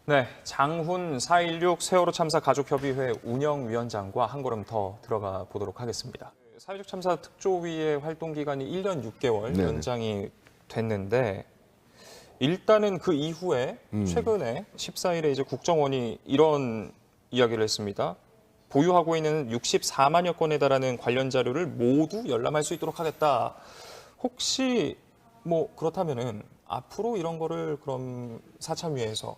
네, 장훈 4.16 세월호 참사 가족협의회 운영위원장과 한 걸음 더 들어가 보도록 하겠습니다. 4.16 참사 특조위의 활동 기간이 1년 6개월 네네. 연장이 됐는데 일단은 그 이후에 최근에 14일에 이제 국정원이 이런 이야기를 했습니다. 보유하고 있는 64만여 건에 달하는 관련 자료를 모두 열람할 수 있도록 하겠다. 혹시 뭐 그렇다면은 앞으로 이런 거를 그럼 사참위에서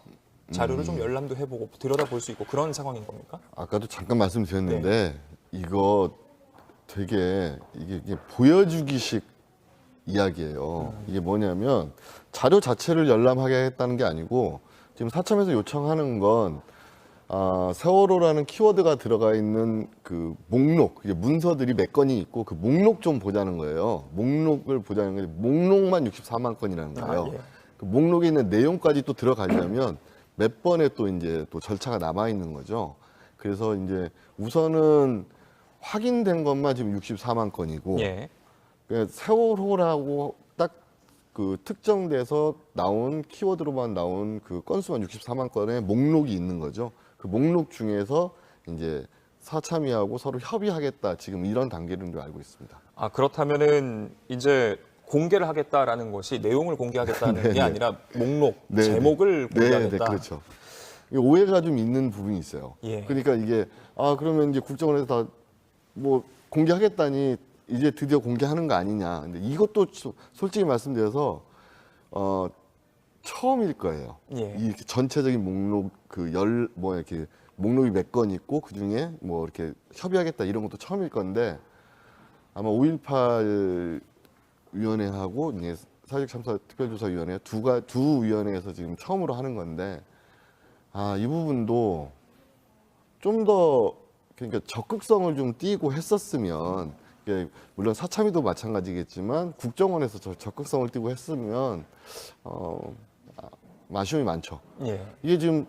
자료를 좀 열람도 해보고 들여다볼 수 있고 그런 상황인 겁니까? 아까도 잠깐 말씀드렸는데 이거 되게 이게 보여주기식 이야기예요. 이게 뭐냐면 자료 자체를 열람하겠다는 게 아니고 지금 사참에서 요청하는 건 세월호라는 키워드가 들어가 있는 그 목록, 이게 문서들이 몇 건이 있고 그 목록 좀 보자는 거예요. 목록을 보자는 게 목록만 64만 건이라는 거예요. 예. 그 목록에 있는 내용까지 또 들어가려면 몇 번의 또 이제 또 절차가 남아 있는 거죠. 그래서 이제 우선은 확인된 것만 지금 64만 건이고 예. 그러니까 세월호라고 딱 그 특정돼서 나온 키워드로만 나온 그 건수만 64만 건의 목록이 있는 거죠. 그 목록 중에서 이제 사참위하고 서로 협의하겠다 지금 이런 단계를 알고 있습니다. 아, 그렇다면은 이제 공개를 하겠다라는 것이 내용을 공개하겠다는 게 네네. 아니라 목록, 네네. 제목을 공개하겠다. 네, 그렇죠. 이게 오해가 좀 있는 부분이 있어요. 예. 그러니까 이게 그러면 이제 국정원에서 다 뭐 공개하겠다니 이제 드디어 공개하는 거 아니냐. 근데 이것도 솔직히 말씀드려서 처음일 거예요. 예. 이 전체적인 목록 이렇게 목록이 몇 건 있고 그 중에 뭐 이렇게 협의하겠다 이런 것도 처음일 건데 아마 5.18 위원회하고 이제 사직 참사 특별조사위원회 두 위원회에서 지금 처음으로 하는 건데 이 부분도 좀 더 그러니까 적극성을 좀 띠고 했었으면 이게 물론 사참위도 마찬가지겠지만 국정원에서 적극성을 띠고 했으면 아쉬움이 많죠. 예. 이게 지금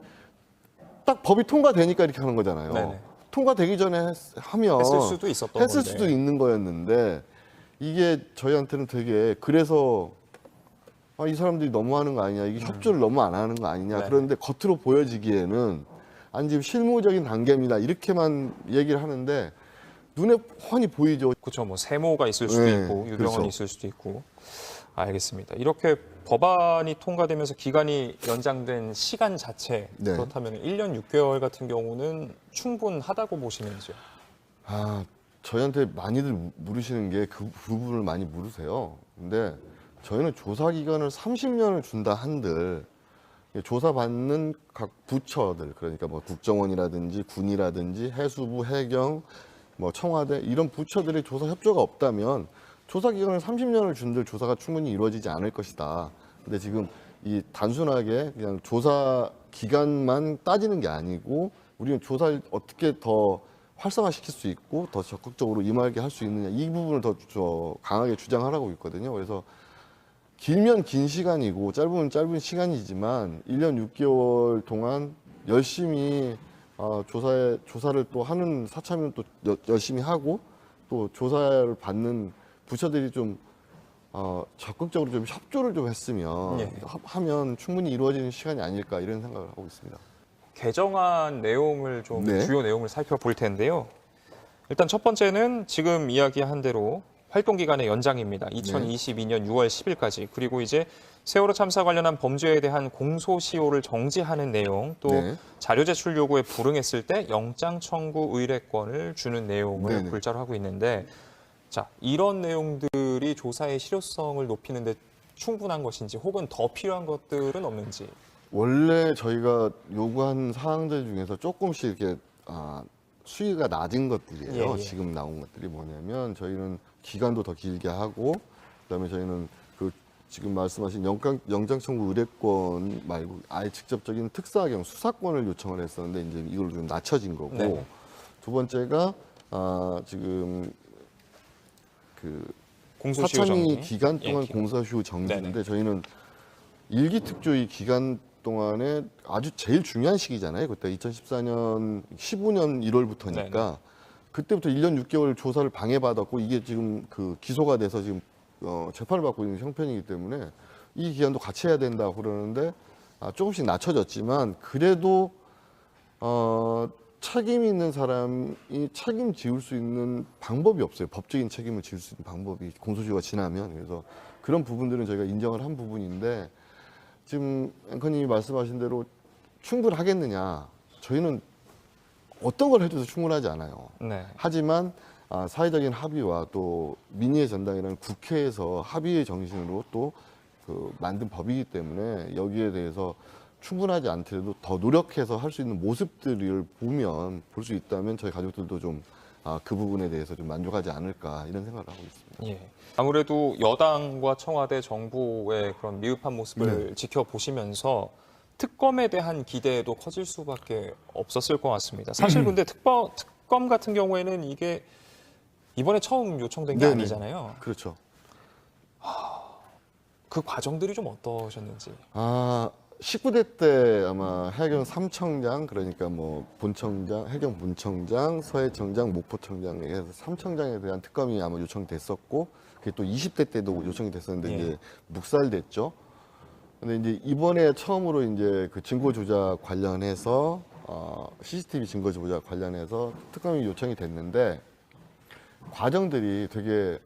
딱 법이 통과되니까 이렇게 하는 거잖아요. 네네. 통과되기 전에 하면 했을 수도 있었던 했을 건데. 수도 있는 거였는데 이게 저희한테는 되게 그래서 이 사람들이 너무하는 거 아니냐, 이게 협조를 너무 안 하는 거 아니냐. 네. 그런데 겉으로 보여지기에는 아니 지금 실무적인 단계입니다 이렇게만 얘기를 하는데 눈에 훤히 보이죠. 그렇죠. 뭐 세모가 있을 수도 네, 있고 유병헌이 그렇죠. 있을 수도 있고. 알겠습니다. 이렇게 법안이 통과되면서 기간이 연장된 시간 자체 네. 그렇다면 1년 6개월 같은 경우는 충분하다고 보시는지요? 저희한테 많이들 물으시는 게 그 부분을 많이 물으세요. 근데 저희는 조사 기간을 30년을 준다 한들 조사받는 각 부처들, 그러니까 뭐 국정원이라든지 군이라든지 해수부, 해경, 뭐 청와대 이런 부처들의 조사 협조가 없다면 조사 기간을 30년을 준들 조사가 충분히 이루어지지 않을 것이다. 근데 지금 이 단순하게 그냥 조사 기간만 따지는 게 아니고 우리는 조사를 어떻게 더 활성화시킬 수 있고 더 적극적으로 임하게 할 수 있느냐 이 부분을 더 강하게 주장하라고 있거든요. 그래서 길면 긴 시간이고 짧으면 짧은 시간이지만 1년 6개월 동안 열심히 조사를 또 하는 사참위는 또 열심히 하고 또 조사를 받는 부처들이 좀 적극적으로 좀 협조를 좀 했으면 예. 하면 충분히 이루어지는 시간이 아닐까 이런 생각을 하고 있습니다. 개정안 내용을 좀 네. 주요 내용을 살펴볼 텐데요. 일단 첫 번째는 지금 이야기한 대로 활동 기간의 연장입니다. 2022년 6월 10일까지. 그리고 이제 세월호 참사 관련한 범죄에 대한 공소시효를 정지하는 내용, 또 네. 자료 제출 요구에 불응했을 때 영장 청구 의뢰권을 주는 내용을 네네. 골자로 하고 있는데, 자, 이런 내용들이 조사의 실효성을 높이는데 충분한 것인지, 혹은 더 필요한 것들은 없는지. 원래 저희가 요구한 사항들 중에서 조금씩 이렇게 수위가 낮은 것들이에요. 예, 예. 지금 나온 것들이 뭐냐면 저희는 기간도 더 길게 하고 그다음에 저희는 그 지금 말씀하신 영장 청구 의뢰권 말고 아예 직접적인 특사경 수사권을 요청을 했었는데 이제 이걸 좀 낮춰진 거고 네. 두 번째가 지금 그 공소시효 사참위 정지. 기간 동안 기간. 공소시효 정지인데 네네. 저희는 일기 특조위 기간 동안에 아주 제일 중요한 시기잖아요. 그때 2014년 15년 1월부터니까 네네. 그때부터 1년 6개월 조사를 방해받았고 이게 지금 그 기소가 돼서 지금 재판을 받고 있는 형편이기 때문에 이 기간도 같이 해야 된다고 그러는데 조금씩 낮춰졌지만 그래도 책임 있는 사람이 책임지을 수 있는 방법이 없어요. 법적인 책임을 지을 수 있는 방법이 공소시효가 지나면. 그래서 그런 부분들은 저희가 인정을 한 부분인데 지금 앵커님이 말씀하신 대로 충분하겠느냐. 저희는 어떤 걸 해줘도 충분하지 않아요. 네. 하지만 사회적인 합의와 또 민의의 전당이라는 국회에서 합의의 정신으로 또 만든 법이기 때문에 여기에 대해서 충분하지 않더라도 더 노력해서 할 수 있는 모습들을 보면 볼 수 있다면 저희 가족들도 좀 그 부분에 대해서 좀 만족하지 않을까 이런 생각을 하고 있습니다. 예. 아무래도 여당과 청와대 정부의 그런 미흡한 모습을 지켜보시면서 특검에 대한 기대도 커질 수밖에 없었을 것 같습니다. 사실 근데 특검 같은 경우에는 이게 이번에 처음 요청된 게 네네. 아니잖아요. 그렇죠. 그 과정들이 좀 어떠셨는지. 19대 때 아마 해경 3청장 그러니까 뭐 본청장, 해경 본청장, 서해청장, 목포청장에 해서 3청장에 대한 특검이 아마 요청됐었고 그게 또 20대 때도 요청이 됐었는데 예. 이제 묵살됐죠. 근데 이제 이번에 처음으로 이제 그 증거 조작 관련해서 CCTV 증거 조작 관련해서 특검이 요청이 됐는데 과정들이 되게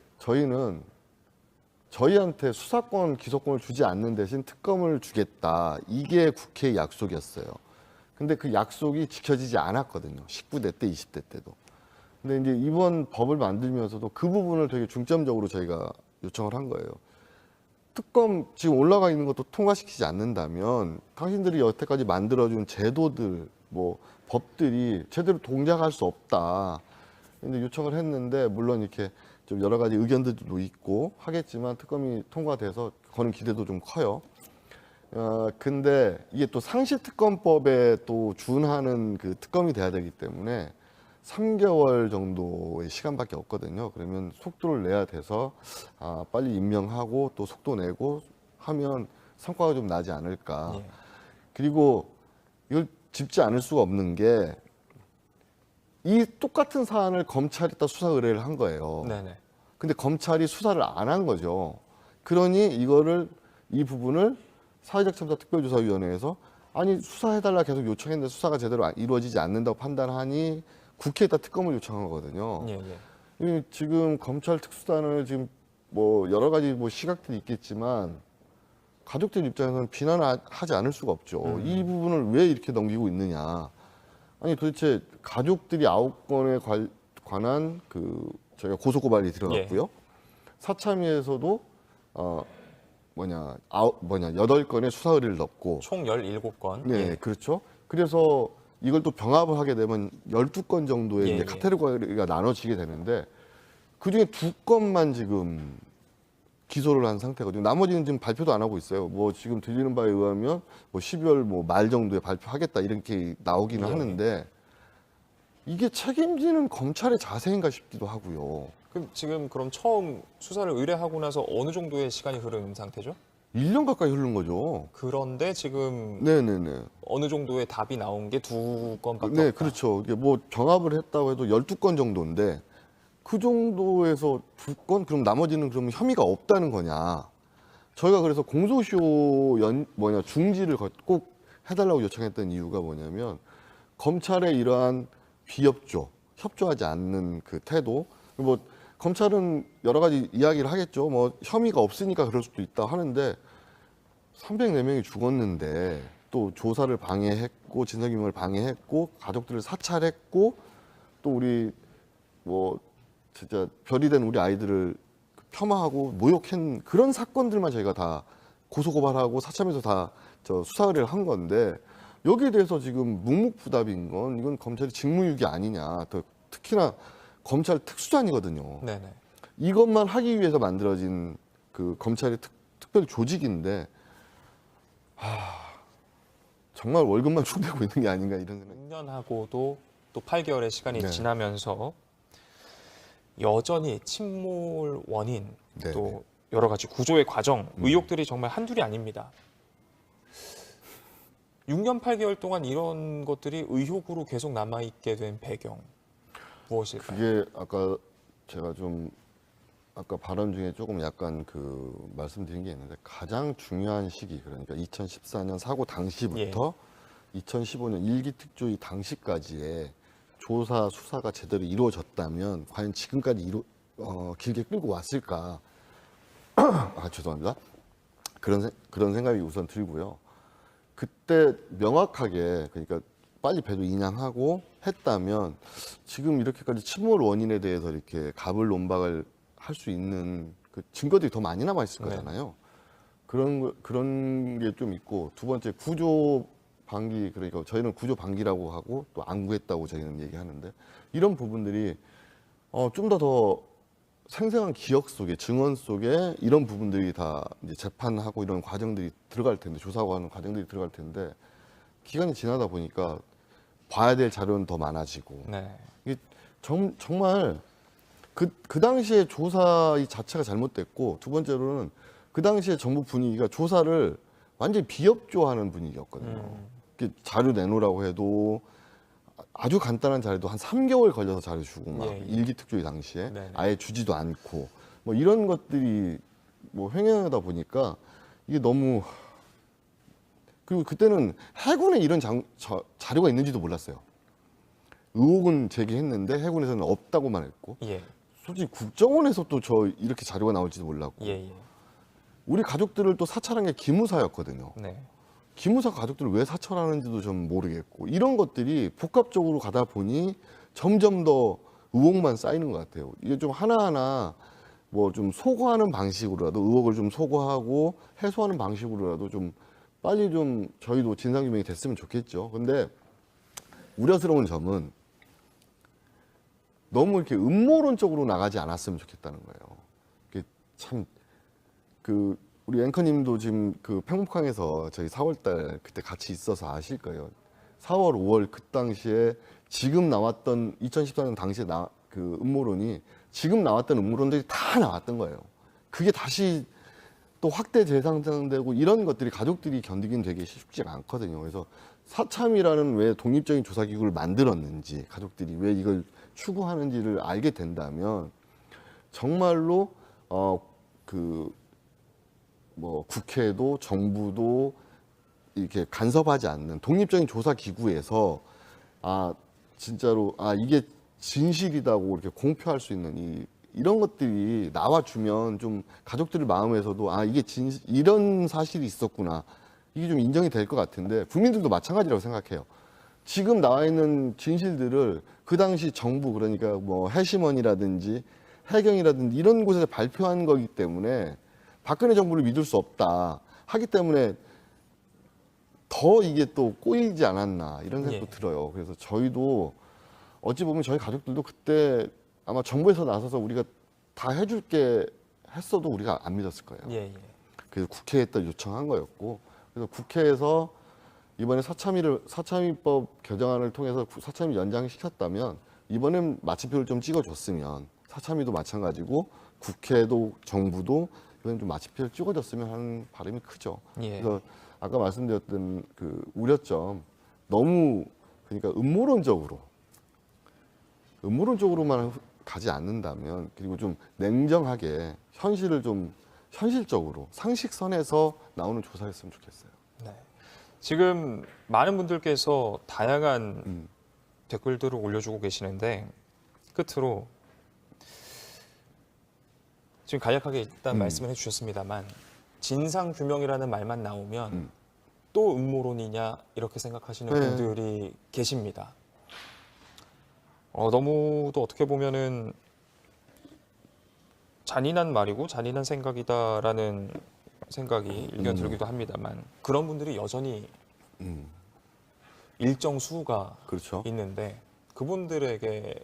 저희한테 수사권, 기소권을 주지 않는 대신 특검을 주겠다. 이게 국회의 약속이었어요. 근데 그 약속이 지켜지지 않았거든요. 19대 때, 20대 때도. 근데 이제 이번 법을 만들면서도 그 부분을 되게 중점적으로 저희가 요청을 한 거예요. 특검 지금 올라가 있는 것도 통과시키지 않는다면 당신들이 여태까지 만들어준 제도들, 뭐 법들이 제대로 동작할 수 없다. 근데 요청을 했는데 물론 이렇게 좀 여러 가지 의견들도 있고 하겠지만 특검이 통과돼서 거는 기대도 좀 커요. 근데 이게 또 상시특검법에 또 준하는 그 특검이 돼야 되기 때문에 3개월 정도의 시간밖에 없거든요. 그러면 속도를 내야 돼서 빨리 임명하고 또 속도 내고 하면 성과가 좀 나지 않을까. 예. 그리고 이걸 짚지 않을 수가 없는 게 이 똑같은 사안을 검찰에다 수사 의뢰를 한 거예요. 네네. 근데 검찰이 수사를 안 한 거죠. 그러니 이 부분을 사회적 참사 특별조사위원회에서 아니 수사해달라 계속 요청했는데 수사가 제대로 이루어지지 않는다고 판단하니 국회에다 특검을 요청한 거거든요. 예, 예. 지금 검찰 특수단을 지금 뭐 여러 가지 뭐 시각들이 있겠지만 가족들 입장에서는 비난하지 않을 수가 없죠. 이 부분을 왜 이렇게 넘기고 있느냐. 아니 도대체 가족들이 9건에 관한 저희가 고소고발이 들어갔고요. 사참위에서도 8건의 수사 의뢰를 넣고 총 17건. 네, 예. 그렇죠. 그래서 이걸 또 병합을 하게 되면 12건 정도의 예, 이제 예. 카테고리가 나눠지게 되는데 그중에 2건만 지금 기소를 한 상태거든요. 나머지는 지금 발표도 안 하고 있어요. 뭐 지금 들리는 바에 의하면 뭐 12월 뭐 말 정도에 발표하겠다 이렇게 나오기는 예. 하는데 이게 책임지는 검찰의 자세인가 싶기도 하고요. 그럼 처음 수사를 의뢰하고 나서 어느 정도의 시간이 흐른 상태죠? 1년 가까이 흐른 거죠. 그런데 지금 네네네. 어느 정도의 답이 나온 게 2건밖에 네, 없다. 그렇죠. 이게 뭐 병합을 했다고 해도 12건 정도인데 그 정도에서 2건? 그럼 나머지는 그럼 혐의가 없다는 거냐. 저희가 그래서 공소시효 중지를 꼭 해달라고 요청했던 이유가 뭐냐면 검찰의 이러한 협조하지 않는 그 태도. 뭐 검찰은 여러 가지 이야기를 하겠죠. 뭐 혐의가 없으니까 그럴 수도 있다 하는데 304명이 죽었는데 또 조사를 방해했고 진상규명을 방해했고 가족들을 사찰했고 또 우리 뭐 진짜 별이 된 우리 아이들을 폄하하고 모욕한 그런 사건들만 저희가 다 고소고발하고 사참에서 다 수사 의뢰를 한 건데 여기에 대해서 지금 묵묵부답인 건 이건 검찰이 직무유기 아니냐. 특히나 검찰 특수단이거든요. 네네. 이것만 하기 위해서 만들어진 그 검찰의 특별 조직인데 정말 월급만 축내고 있는 게 아닌가 이런 생각이. 6년하고도 또 8개월의 시간이 네. 지나면서 여전히 침몰 원인 네, 또 여러 가지 구조의 과정, 의혹들이 정말 한둘이 아닙니다. 6년 8개월 동안 이런 것들이 의혹으로 계속 남아있게 된 배경 무엇일까요? 그게 아까 제가 좀 아까 발언 중에 조금 약간 말씀드린 게 있는데 가장 중요한 시기 그러니까 2014년 사고 당시부터 2015년 일기 특조위 당시까지의 조사 수사가 제대로 이루어졌다면 과연 지금까지 길게 끌고 왔을까? 아 죄송합니다. 그런 생각이 우선 들고요. 그때 명확하게 그러니까 빨리 배도 인양하고 했다면 지금 이렇게까지 침몰 원인에 대해서 이렇게 갑을 할 수 있는 그 증거들이 더 많이 남아 있을 거잖아요. 그런 게 좀 있고 두 번째 구조 방기 그러니까 저희는 구조 방기라고 하고 또 안 구했다고 저희는 얘기하는데 이런 부분들이 좀 더 생생한 기억 속에 증언 속에 이런 부분들이 다 이제 재판하고 이런 과정들이 들어갈 텐데 조사하고 하는 과정들이 들어갈 텐데 기간이 지나다 보니까 봐야 될 자료는 더 많아지고 이게 정말 그 당시에 조사 이 자체가 잘못됐고 두 번째로는 그 당시에 정부 분위기가 조사를 완전히 비협조하는 분위기였거든요. 자료 내놓으라고 해도 아주 간단한 자료도 한 3개월 걸려서 자료 주고 막 일기 특조위 당시에 아예 주지도 않고 뭐 이런 것들이 뭐 횡행하다 보니까 이게 너무 그리고 그때는 해군에 이런 자료가 있는지도 몰랐어요. 의혹은 제기했는데 해군에서는 없다고만 했고 솔직히 국정원에서 또 이렇게 자료가 나올지도 몰랐고 우리 가족들을 또 사찰한 게 기무사였거든요. 기무사 가족들을 왜 사찰하는지도 좀 모르겠고 이런 것들이 복합적으로 가다 보니 점점 더 의혹만 쌓이는 것 같아요. 이게 좀 하나하나 뭐 좀 소거하는 방식으로라도 의혹을 좀 소거하고 해소하는 방식으로라도 좀 빨리 좀 저희도 진상규명이 됐으면 좋겠죠. 근데 우려스러운 점은 너무 이렇게 음모론적으로 나가지 않았으면 좋겠다는 거예요. 이게 참 우리 앵커님도 지금 평북항에서 저희 4월달 그때 같이 있어서 아실 거예요. 4월, 5월 그 당시에 지금 나왔던 2014년 당시에 그 음모론이 지금 나왔던 음모론들이 다 나왔던 거예요. 그게 다시 또 확대 재상정되고 이런 것들이 가족들이 견디긴 되게 쉽지가 않거든요. 그래서 사참이라는 왜 독립적인 조사기구를 만들었는지 가족들이 왜 이걸 추구하는지를 알게 된다면 정말로 뭐 국회도 정부도 이렇게 간섭하지 않는 독립적인 조사 기구에서 진짜로 이게 진실이다고 이렇게 공표할 수 있는 이런 것들이 나와주면 좀 가족들 마음에서도 이게 이런 사실이 있었구나 이게 좀 인정이 될 것 같은데 국민들도 마찬가지라고 생각해요. 지금 나와 있는 진실들을 그 당시 정부 그러니까 뭐 해심원이라든지 해경이라든지 이런 곳에서 발표한 거기 때문에 박근혜 정부를 믿을 수 없다 하기 때문에 더 이게 또 꼬이지 않았나 이런 생각도 들어요. 그래서 저희도 어찌 보면 저희 가족들도 그때 아마 정부에서 나서서 우리가 다 해줄게 했어도 우리가 안 믿었을 거예요. 그래서 국회에 또 요청한 거였고 그래서 국회에서 이번에 사참위법 개정안을 통해서 사참위 연장시켰다면 이번엔 마침표를 좀 찍어줬으면 사참위도 마찬가지고 국회도 정부도 이번엔 좀 마침표를 찍어줬으면 하는 바람이 크죠. 그래서 아까 말씀드렸던 그 우려점 너무 그러니까 음모론적으로만 가지 않는다면 그리고 좀 냉정하게 현실을 좀 현실적으로 상식선에서 나오는 조사였으면 좋겠어요. 지금 많은 분들께서 다양한 댓글들을 올려주고 계시는데 끝으로 지금 간략하게 일단 말씀을 해주셨습니다만 진상 규명이라는 말만 나오면 또 음모론이냐 이렇게 생각하시는 분들이 계십니다. 너무도 어떻게 보면은 잔인한 말이고 잔인한 생각이다라는 생각이 일견 들기도 합니다만 그런 분들이 여전히 일정 수가 그렇죠. 있는데 그분들에게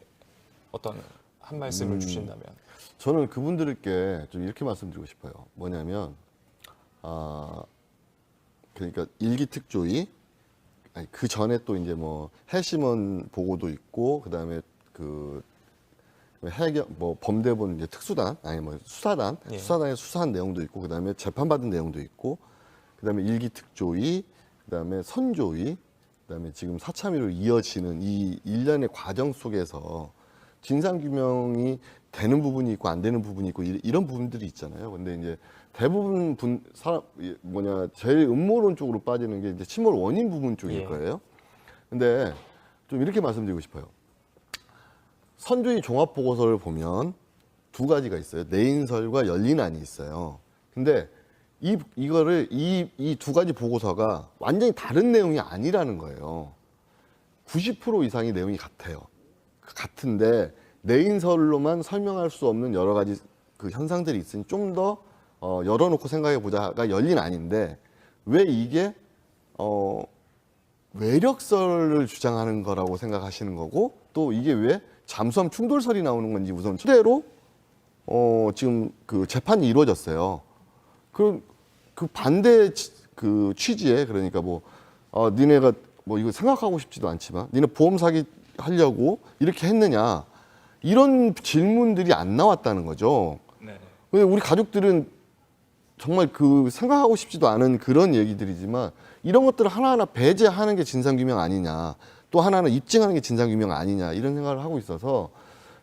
어떤 한 말씀을 주신다면 저는 그분들께 좀 이렇게 말씀드리고 싶어요. 뭐냐면 그러니까 일기특조위 그 전에 또 이제 뭐 해심원 보고도 있고 그다음에 그 해경 뭐 범대본 이제 특수단 아니 뭐 수사단의 수사한 내용도 있고 그다음에 재판받은 내용도 있고 그다음에 일기특조위 그다음에 선조위 그다음에 지금 사참위로 이어지는 이 일련의 과정 속에서 진상규명이 되는 부분이 있고 안 되는 부분이 있고 이런 부분들이 있잖아요. 근데 이제 대부분 제일 음모론 쪽으로 빠지는 게 이제 침몰 원인 부분 쪽일 예. 거예요. 근데 좀 이렇게 말씀드리고 싶어요. 선주의 종합 보고서를 보면 두 가지가 있어요. 내인설과 열린안이 있어요. 근데 이 두 가지 보고서가 완전히 다른 내용이 아니라는 거예요. 90% 이상의 내용이 같아요. 같은데 내인설로만 설명할 수 없는 여러 가지 그 현상들이 있으니 좀 더 열어놓고 생각해 보자가 열린안인데 왜 이게 외력설을 주장하는 거라고 생각하시는 거고 또 이게 왜 잠수함 충돌설이 나오는 건지 우선 그대로 지금 그 재판이 이루어졌어요. 그 반대 그 취지에 그러니까 니네가 이거 생각하고 싶지도 않지만 니네 보험 사기 하려고 이렇게 했느냐 이런 질문들이 안 나왔다는 거죠. 네. 근데 우리 가족들은 정말 그 생각하고 싶지도 않은 그런 얘기들이지만 이런 것들을 하나하나 배제하는 게 진상규명 아니냐 또 하나는 입증하는 게 진상규명 아니냐 이런 생각을 하고 있어서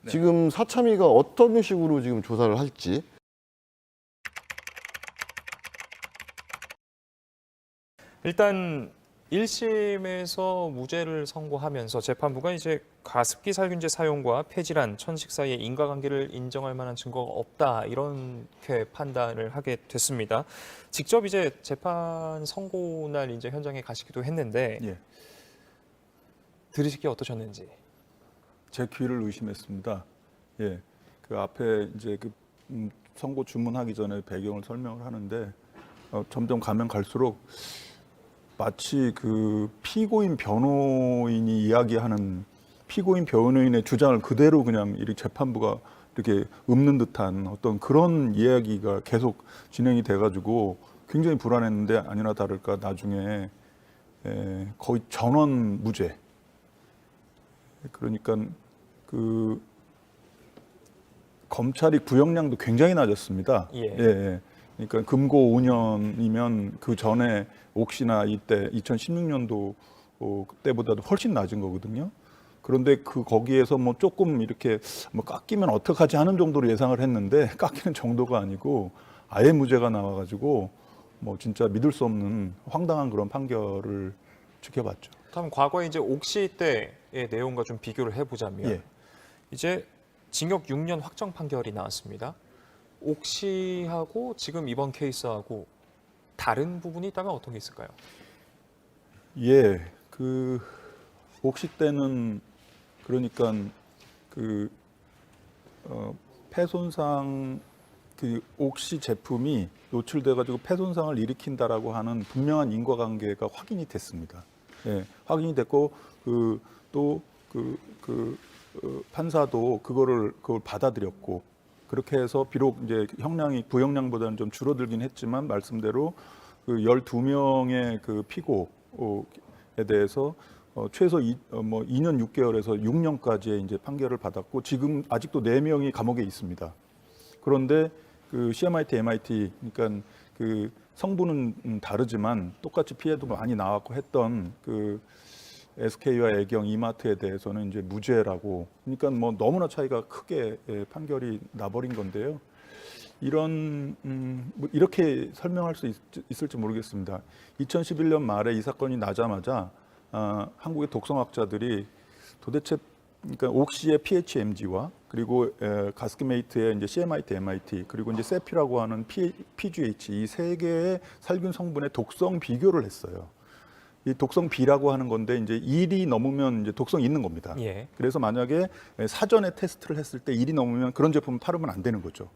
네. 지금 사참위가 어떤 식으로 지금 조사를 할지 일단 1심에서 무죄를 선고하면서 재판부가 이제 가습기 살균제 사용과 폐질환, 천식 사이의 인과관계를 인정할 만한 증거가 없다 이렇게 판단을 하게 됐습니다. 직접 이제 재판 선고 날 이제 현장에 가시기도 했는데 예, 들으시기 어떠셨는지? 제 귀를 의심했습니다. 예, 그 앞에 이제 선고 주문하기 전에 배경을 설명을 하는데 점점 가면 갈수록 마치 그 피고인 변호인이 이야기하는 피고인 변호인의 주장을 그대로 그냥 이렇게 재판부가 이렇게 읊는 듯한 어떤 그런 이야기가 계속 진행이 돼가지고 굉장히 불안했는데 아니나 다를까 나중에 거의 전원 무죄. 그러니까 그 검찰이 구형량도 굉장히 낮았습니다. 예. 예. 그러니까 금고 5년이면 그 전에 옥시나 이때 2016년도 때보다도 훨씬 낮은 거거든요. 그런데 거기에서 조금 이렇게 깎이면 어떡하지 하는 정도로 예상을 했는데 깎이는 정도가 아니고 아예 무죄가 나와가지고 진짜 믿을 수 없는 황당한 그런 판결을 지켜봤죠. 그럼 과거에 이제 옥시 때의 내용과 좀 비교를 해보자면 예. 이제 징역 6년 확정 판결이 나왔습니다. 옥시하고 지금 이번 케이스하고 다른 부분이 있다면 어떤 게 있을까요? 예, 옥시 때는 그러니까 폐손상 옥시 제품이 노출돼가지고 폐손상을 일으킨다라고 하는 분명한 인과관계가 확인이 됐습니다. 예, 확인이 됐고 판사도 그걸 받아들였고 그렇게 해서 비록 이제 형량이 구형량보다는 좀 줄어들긴 했지만 말씀대로 12명의 피고에 대해서 최소 2년 6개월에서 6년까지의 이제 판결을 받았고 지금 아직도 4명이 감옥에 있습니다. 그런데 CMIT, MIT 그러니까 성분은 다르지만 똑같이 피해도 많이 나왔고 했던 SK와 애경, 이마트에 대해서는 이제 무죄라고 그러니까 너무나 차이가 크게 판결이 나버린 건데요. 이렇게 설명할 수 있을지 모르겠습니다. 2011년 말에 이 사건이 나자마자 한국의 독성학자들이 도대체 그러니까 옥시의 PHMG와 그리고 가스키메이트의 이제 CMIT, MIT 그리고 이제 세피라고 하는 PGH 이 세 개의 살균 성분의 독성 비교를 했어요. 이 독성 B라고 하는 건데 이제 1이 넘으면 이제 독성이 있는 겁니다. 예. 그래서 만약에 사전에 테스트를 했을 때 1이 넘으면 그런 제품을 팔으면 안 되는 거죠.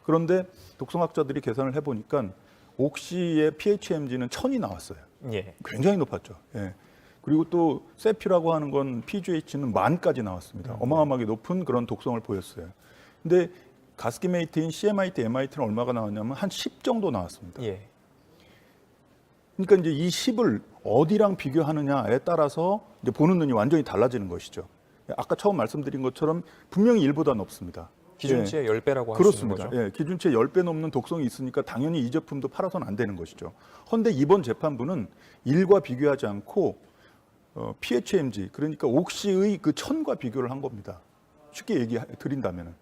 그런데 독성학자들이 계산을 해보니까 옥시의 PHMG는 1000이 나왔어요. 예. 굉장히 높았죠. 예. 그리고 또 세피라고 하는 건 PGH는 10,000까지 나왔습니다. 어마어마하게 높은 그런 독성을 보였어요. 근데 가스키메이트인 CMIT, MIT는 얼마가 나왔냐면 한 10 정도 나왔습니다. 예. 그러니까 이제 이 10을 어디랑 비교하느냐에 따라서 이제 보는 눈이 완전히 달라지는 것이죠. 아까 처음 말씀드린 것처럼 분명히 1보다 높습니다. 기준치의 10배라고 할 수 있는 그렇습니다. 거죠. 예, 기준치의 10배 넘는 독성이 있으니까 당연히 이 제품도 팔아서는 안 되는 것이죠. 그런데 이번 재판부는 1과 비교하지 않고 PHMG 그러니까 옥시의 1000과 비교를 한 겁니다. 쉽게 얘기 드린다면은.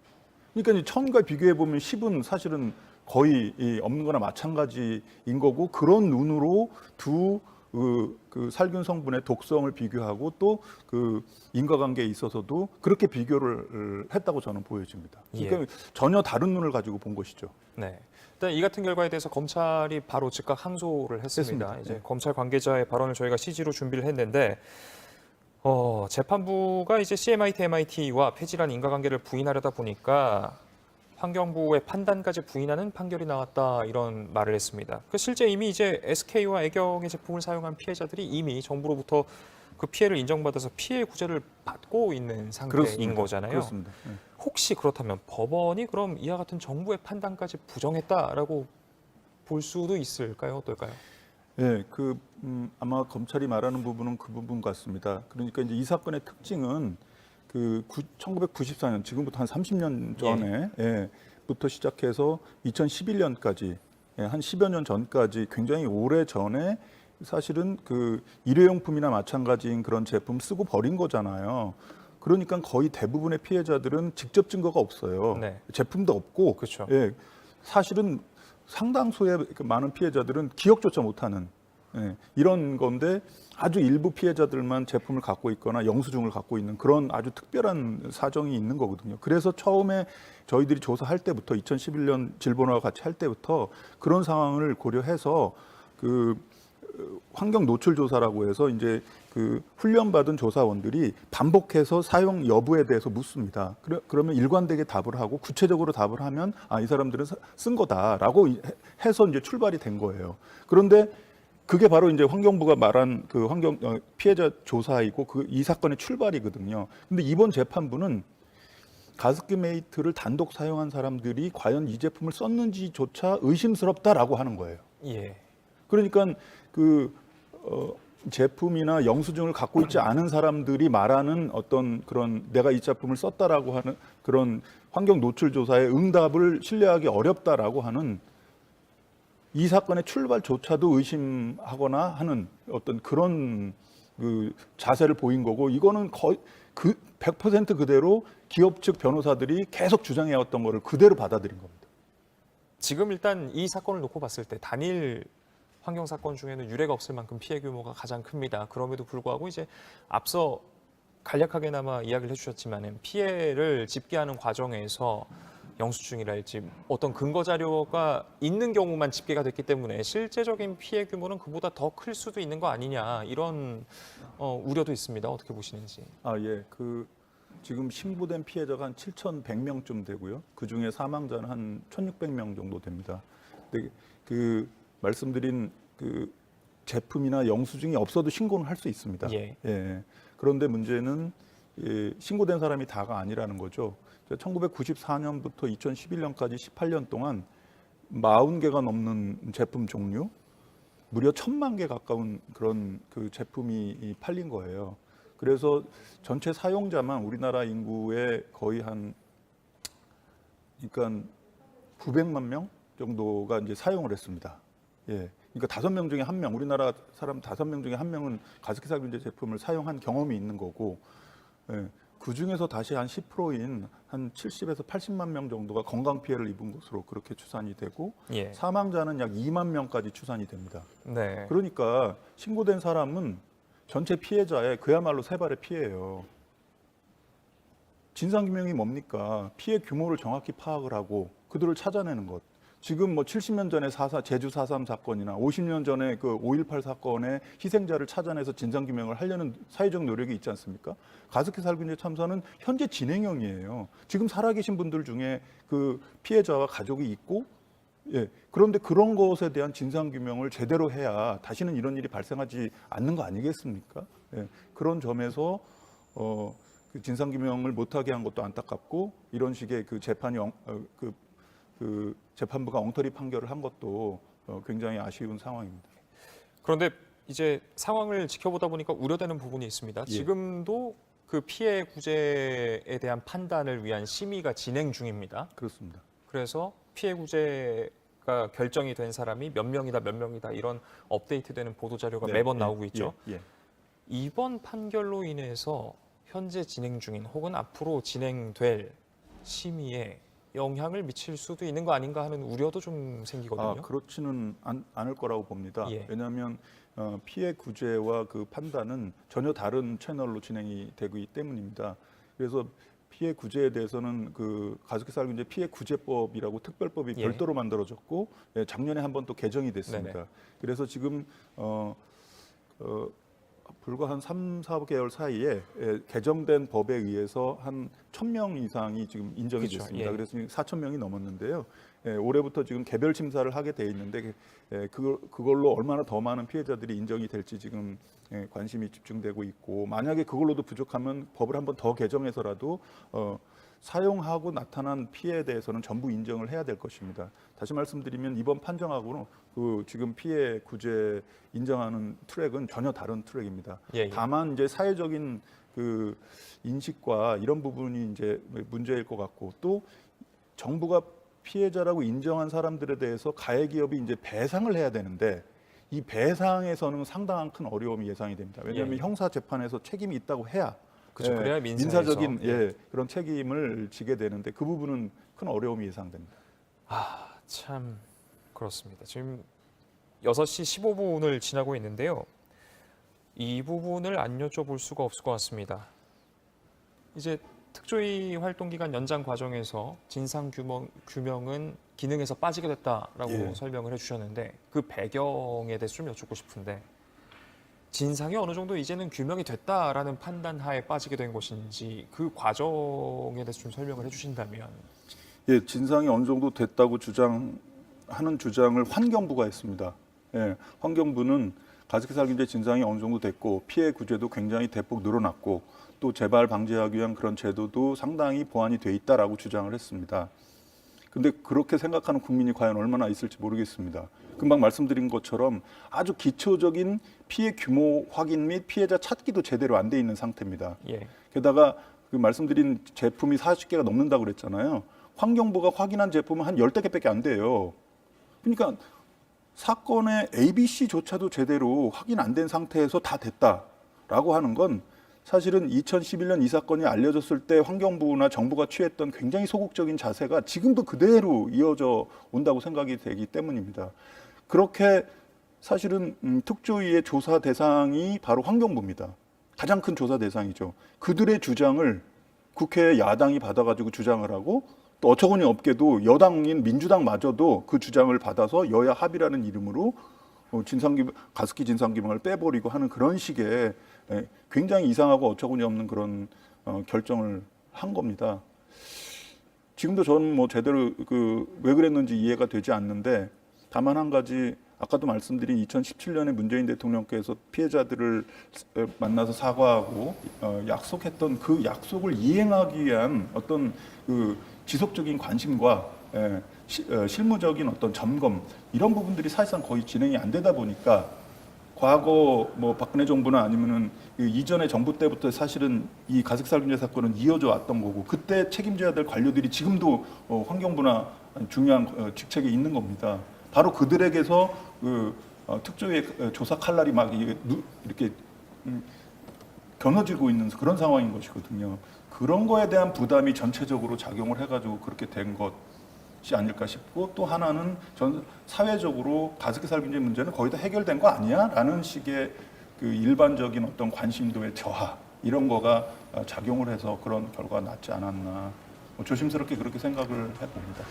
그러니까 이제 1000과 비교해 보면 10은 사실은 거의 없는 거나 마찬가지인 거고, 그런 눈으로 그 살균 성분의 독성을 비교하고 또 그 인과관계에 있어서도 그렇게 비교를 했다고 저는 보여집니다. 그러니까 예. 전혀 다른 눈을 가지고 본 것이죠. 네. 일단 이 같은 결과에 대해서 검찰이 바로 즉각 항소를 했습니다. 했습니다. 이제 네. 검찰 관계자의 발언을 저희가 CG로 준비를 했는데 재판부가 이제 CMIT, MIT와 폐질한 인과관계를 부인하려다 보니까 환경부의 판단까지 부인하는 판결이 나왔다 이런 말을 했습니다. 그 실제 이미 이제 SK와 애경의 제품을 사용한 피해자들이 이미 정부로부터 그 피해를 인정받아서 피해 구제를 받고 있는 상태인 그렇습니다. 거잖아요. 그렇습니다. 네. 혹시 그렇다면 법원이 그럼 이와 같은 정부의 판단까지 부정했다라고 볼 수도 있을까요? 어떨까요? 예, 아마 검찰이 말하는 부분은 그 부분 같습니다. 그러니까 이제 이 사건의 특징은 1994년, 지금부터 한 30년 전에 부터 시작해서 2011년까지 한 10여 년 전까지 굉장히 오래 전에 사실은 그 일회용품이나 마찬가지인 그런 제품 쓰고 버린 거잖아요. 그러니까 거의 대부분의 피해자들은 직접 증거가 없어요. 네. 제품도 없고, 그렇죠. 사실은 상당수의 그 많은 피해자들은 기억조차 못하는 이런 건데, 아주 일부 피해자들만 제품을 갖고 있거나 영수증을 갖고 있는 그런 아주 특별한 사정이 있는 거거든요. 그래서 처음에 저희들이 조사할 때부터 2011년 질본화와 같이 할 때부터 그런 상황을 고려해서 그 환경 노출 조사라고 해서 이제 그 훈련받은 조사원들이 반복해서 사용 여부에 대해서 묻습니다. 그러면 일관되게 답을 하고 구체적으로 답을 하면 이 사람들은 쓴 거다라고 해서 이제 출발이 된 거예요. 그런데 그게 바로 이제 환경부가 말한 그 피해자 조사이고 이 사건의 출발이거든요. 근데 이번 재판부는 가습기 메이트를 단독 사용한 사람들이 과연 이 제품을 썼는지조차 의심스럽다라고 하는 거예요. 예. 그러니까 제품이나 영수증을 갖고 있지 않은 사람들이 말하는 어떤 그런 내가 이 제품을 썼다라고 하는 그런 환경 노출 조사의 응답을 신뢰하기 어렵다라고 하는 이 사건의 출발조차도 의심하거나 하는 어떤 그런 그 자세를 보인 거고, 이거는 거의 100% 그대로 기업 측 변호사들이 계속 주장해왔던 거를 그대로 받아들인 겁니다. 지금 일단 이 사건을 놓고 봤을 때 단일 환경 사건 중에는 유례가 없을 만큼 피해 규모가 가장 큽니다. 그럼에도 불구하고 이제 앞서 간략하게나마 이야기를 해주셨지만은 피해를 집계하는 과정에서 영수증이랄지 어떤 근거 자료가 있는 경우만 집계가 됐기 때문에 실제적인 피해 규모는 그보다 더 클 수도 있는 거 아니냐 이런 우려도 있습니다. 어떻게 보시는지? 예. 지금 신고된 피해자가 한 7,100명쯤 되고요. 그 중에 사망자는 한 1,600명 정도 됩니다. 근데 말씀드린 제품이나 영수증이 없어도 신고는 할 수 있습니다. 예. 그런데 문제는 신고된 사람이 다가 아니라는 거죠. 1994년부터 2011년까지 18년 동안 40개가 넘는 제품 종류, 무려 1,000만 개 가까운 그런 그 제품이 팔린 거예요. 그래서 전체 사용자만 우리나라 인구의 거의 그러니까 900만 명 정도가 이제 사용을 했습니다. 그러니까 5명 중에 1명, 우리나라 사람 5명 중에 1명은 가습기 살균제 제품을 사용한 경험이 있는 거고, 그 중에서 다시 한 10%인 한 70에서 80만 명 정도가 건강 피해를 입은 것으로 그렇게 추산이 되고, 사망자는 약 2만 명까지 추산이 됩니다. 네. 그러니까 신고된 사람은 전체 피해자의 그야말로 세 발의 피해예요. 진상규명이 뭡니까? 피해 규모를 정확히 파악을 하고 그들을 찾아내는 것. 지금 70년 전에 제주 4.3 사건이나 50년 전에 그 5.18 사건의 희생자를 찾아내서 진상규명을 하려는 사회적 노력이 있지 않습니까? 가습기 살균제 참사는 현재 진행형이에요. 지금 살아계신 분들 중에 그 피해자와 가족이 있고, 그런데 그런 것에 대한 진상규명을 제대로 해야 다시는 이런 일이 발생하지 않는 거 아니겠습니까? 그런 점에서 그 진상규명을 못하게 한 것도 안타깝고, 이런 식의 그 재판이 재판부가 엉터리 판결을 한 것도 굉장히 아쉬운 상황입니다. 그런데 이제 상황을 지켜보다 보니까 우려되는 부분이 있습니다. 지금도 그 피해 구제에 대한 판단을 위한 심의가 진행 중입니다. 그렇습니다. 그래서 피해 구제가 결정이 된 사람이 몇 명이다 이런 업데이트되는 보도 자료가 매번 나오고 있죠. 이번 판결로 인해서 현재 진행 중인 혹은 앞으로 진행될 심의에 영향을 미칠 수도 있는 거 아닌가 하는 우려도 좀 생기거든요. 그렇지는 않을 거라고 봅니다. 예. 왜냐하면 피해 구제와 그 판단은 전혀 다른 채널로 진행이 되기 때문입니다. 그래서 피해 구제에 대해서는 그 가습기살균제 피해 구제법이라고 특별법이 예. 별도로 만들어졌고 작년에 한 번 또 개정이 됐습니다. 네네. 그래서 지금 불과 한 3, 4개월 사이에 개정된 법에 의해서 한 1,000명 이상이 지금 인정이 그렇죠. 됐습니다. 예. 그래서 4,000명이 넘었는데요. 올해부터 지금 개별 심사를 하게 돼 있는데 그걸로 얼마나 더 많은 피해자들이 인정이 될지 지금 관심이 집중되고 있고, 만약에 그걸로도 부족하면 법을 한번 더 개정해서라도 사용하고 나타난 피해에 대해서는 전부 인정을 해야 될 것입니다. 다시 말씀드리면 이번 판정하고는 그 지금 피해 구제 인정하는 트랙은 전혀 다른 트랙입니다. 예. 다만 이제 사회적인 그 인식과 이런 부분이 이제 문제일 것 같고, 또 정부가 피해자라고 인정한 사람들에 대해서 가해기업이 이제 배상을 해야 되는데 이 배상에서는 상당한 큰 어려움이 예상이 됩니다. 왜냐하면 예. 형사 재판에서 책임이 있다고 해야 그렇죠. 그래야 민사에서. 민사적인 그런 책임을 지게 되는데 그 부분은 큰 어려움이 예상됩니다. 참 그렇습니다. 지금 6시 15분을 지나고 있는데요. 이 부분을 안 여쭤볼 수가 없을 것 같습니다. 이제 특조위 활동 기간 연장 과정에서 진상 규명은 기능에서 빠지게 됐다라고 예. 설명을 해주셨는데 그 배경에 대해서 좀 여쭙고 싶은데, 진상이 어느 정도 이제는 규명이 됐다라는 판단하에 빠지게 된 것인지 그 과정에 대해서 좀 설명을 해주신다면. 예, 진상이 어느 정도 됐다고 하는 주장을 환경부가 했습니다. 예, 환경부는 가습기살균제 진상이 어느 정도 됐고 피해 구제도 굉장히 대폭 늘어났고 또 재발 방지하기 위한 그런 제도도 상당히 보완이 돼 있다라고 주장을 했습니다. 근데 그렇게 생각하는 국민이 과연 얼마나 있을지 모르겠습니다. 금방 말씀드린 것처럼 아주 기초적인 피해 규모 확인 및 피해자 찾기도 제대로 안 돼 있는 상태입니다. 예. 게다가 그 말씀드린 제품이 40개가 넘는다고 그랬잖아요. 환경부가 확인한 제품은 한 10개밖에 안 돼요. 그러니까 사건의 ABC조차도 제대로 확인 안 된 상태에서 다 됐다라고 하는 건 사실은 2011년 이 사건이 알려졌을 때 환경부나 정부가 취했던 굉장히 소극적인 자세가 지금도 그대로 이어져 온다고 생각이 되기 때문입니다. 그렇게 사실은 특조위의 조사 대상이 바로 환경부입니다. 가장 큰 조사 대상이죠. 그들의 주장을 국회 야당이 받아가지고 주장을 하고 또 어처구니 없게도 여당인 민주당마저도 그 주장을 받아서 여야 합의라는 이름으로 가습기 진상규명을 빼버리고 하는 그런 식의 굉장히 이상하고 어처구니 없는 그런 결정을 한 겁니다. 지금도 저는 뭐 제대로 왜 그랬는지 이해가 되지 않는데, 다만 한 가지 아까도 말씀드린 2017년에 문재인 대통령께서 피해자들을 만나서 사과하고 약속했던 그 약속을 이행하기 위한 어떤 그 지속적인 관심과 실무적인 어떤 점검, 이런 부분들이 사실상 거의 진행이 안 되다 보니까 과거 뭐 박근혜 정부나 아니면은 이전의 정부 때부터 사실은 이 가습기살균제 사건은 이어져 왔던 거고, 그때 책임져야 될 관료들이 지금도 환경부나 중요한 직책에 있는 겁니다. 바로 그들에게서 특조위의 조사 칼날이 막 이렇게 겨눠지고 있는 그런 상황인 것이거든요. 그런 거에 대한 부담이 전체적으로 작용을 해가지고 그렇게 된 것이 아닐까 싶고, 또 하나는 전 사회적으로 가습기살균제 문제는 거의 다 해결된 거 아니야? 라는 식의 그 일반적인 어떤 관심도의 저하, 이런 거가 작용을 해서 그런 결과가 났지 않았나, 조심스럽게 그렇게 생각을 해봅니다.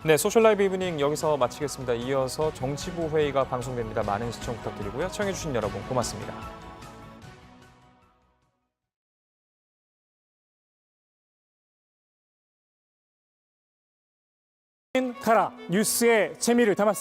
네, 소셜 라이브 이브닝 여기서 마치겠습니다. 이어서 정치부 회의가 방송됩니다. 많은 시청 부탁드리고요. 시청해주신 여러분 고맙습니다. 가라 뉴스의 재미를 담았습니다.